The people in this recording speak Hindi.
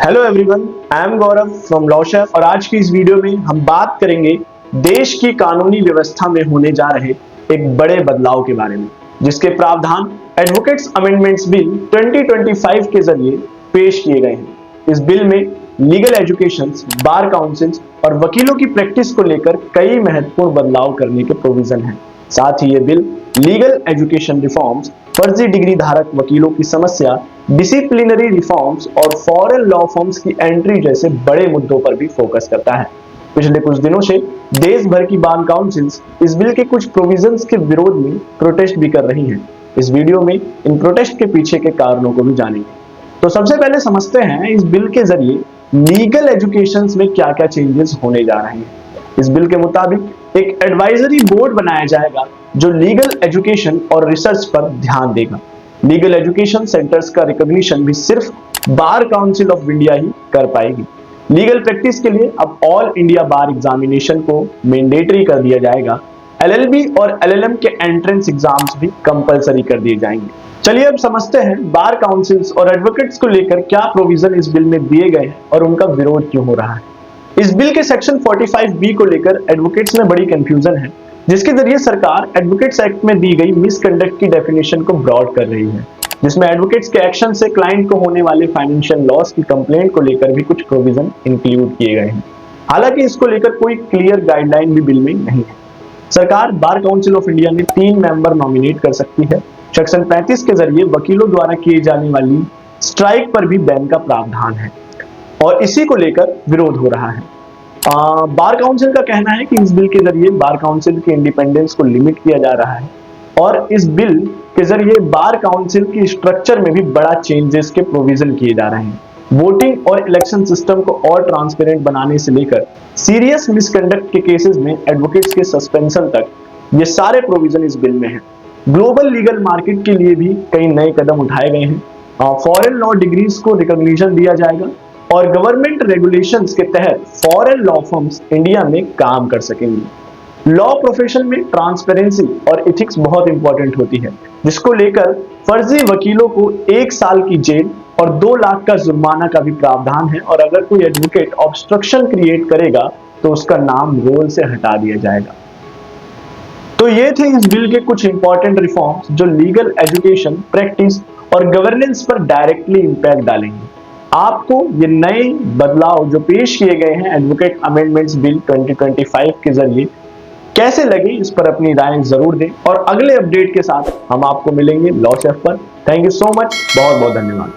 Hello everyone, I am Gaurav from law chef और आज की इस वीडियो में हम बात करेंगे देश की कानूनी व्यवस्था में होने जा रहे एक बड़े बदलाव के बारे में, जिसके प्रावधान एडवोकेट्स अमेंडमेंट्स बिल 2025 के जरिए पेश किए गए हैं। इस बिल में लीगल एजुकेशन, बार काउंसिल्स और वकीलों की प्रैक्टिस को लेकर कई महत्वपूर्ण बदलाव करने के प्रोविजन हैं। साथ ही ये बिल लीगल एजुकेशन रिफॉर्म्स, फर्जी डिग्री धारक वकीलों की समस्या, डिसिप्लिनरी रिफॉर्म्स और फॉरेन लॉ फॉर्म्स की एंट्री जैसे बड़े मुद्दों पर भी फोकस करता है। पिछले कुछ दिनों से देश भर की बार काउंसिल्स इस बिल के कुछ प्रोविजंस के विरोध में प्रोटेस्ट भी कर रही हैं। इस वीडियो में इन प्रोटेस्ट के पीछे के कारणों को भी जानेंगे। तो सबसे पहले समझते हैं इस बिल के जरिए लीगल एजुकेशन में क्या क्या चेंजेस होने जा रहे हैं। इस बिल के मुताबिक एक एडवाइजरी बोर्ड बनाया जाएगा जो लीगल एजुकेशन और रिसर्च पर ध्यान देगा। लीगल एजुकेशन सेंटर्स का रिकॉग्निशन भी सिर्फ बार काउंसिल ऑफ इंडिया ही कर पाएगी। लीगल प्रैक्टिस के लिए अब ऑल इंडिया बार एग्जामिनेशन को मैंडेटरी कर दिया जाएगा। एलएलबी और एलएलएम के एंट्रेंस एग्जाम्स भी कंपलसरी कर दिए जाएंगे। चलिए अब समझते हैं बार काउंसिल्स और एडवोकेट्स को लेकर क्या प्रोविजन इस बिल में दिए गए हैं और उनका विरोध क्यों हो रहा है। इस बिल के सेक्शन 45B को लेकर एडवोकेट्स में बड़ी कंफ्यूजन है, जिसके जरिए सरकार एडवोकेट्स एक्ट में दी गई मिसकंडक्ट की डेफिनेशन को ब्रॉड कर रही है, जिसमें एडवोकेट्स के एक्शन से क्लाइंट को होने वाले फाइनेंशियल लॉस की कंप्लेंट को लेकर भी कुछ प्रोविजन इंक्लूड किए गए हैं। हालांकि इसको लेकर कोई क्लियर गाइडलाइन भी बिल में नहीं है। सरकार बार काउंसिल ऑफ इंडिया में 3 मेंबर नॉमिनेट कर सकती है। सेक्शन 35 के जरिए वकीलों द्वारा किए जाने वाली स्ट्राइक पर भी बैन का प्रावधान है और इसी को लेकर विरोध हो रहा है। बार काउंसिल का कहना है कि इस बिल के जरिए बार काउंसिल के इंडिपेंडेंस को लिमिट किया जा रहा है और इस बिल के जरिए बार काउंसिल की स्ट्रक्चर में भी बड़ा चेंजेस के प्रोविजन किए जा रहे हैं। वोटिंग और इलेक्शन सिस्टम को और ट्रांसपेरेंट बनाने से लेकर सीरियस मिसकंडक्ट के केसेस में एडवोकेट्स के सस्पेंशन तक ये सारे प्रोविजन इस बिल में हैं। ग्लोबल लीगल मार्केट के लिए भी कई नए कदम उठाए गए हैं। फॉरेन लॉ डिग्रीज को रिकॉग्निशन दिया जाएगा और गवर्नमेंट रेगुलेशंस के तहत फॉरेन लॉ फर्म्स इंडिया में काम कर सकेंगे। लॉ प्रोफेशन में ट्रांसपेरेंसी और एथिक्स बहुत इंपॉर्टेंट होती है, जिसको लेकर फर्जी वकीलों को 1 साल की जेल और 2 लाख का जुर्माना का भी प्रावधान है और अगर कोई एडवोकेट ऑब्स्ट्रक्शन क्रिएट करेगा तो उसका नाम रोल से हटा दिया जाएगा। तो ये थे इस बिल के कुछ इंपॉर्टेंट रिफॉर्म्स जो लीगल एजुकेशन, प्रैक्टिस और गवर्नेंस पर डायरेक्टली इंपैक्ट डालेंगे। आपको ये नए बदलाव जो पेश किए गए हैं एडवोकेट अमेंडमेंट्स बिल 2025 के जरिए कैसे लगे, इस पर अपनी राय जरूर दें और अगले अपडेट के साथ हम आपको मिलेंगे लॉ शेफ पर। थैंक यू सो मच, बहुत बहुत धन्यवाद।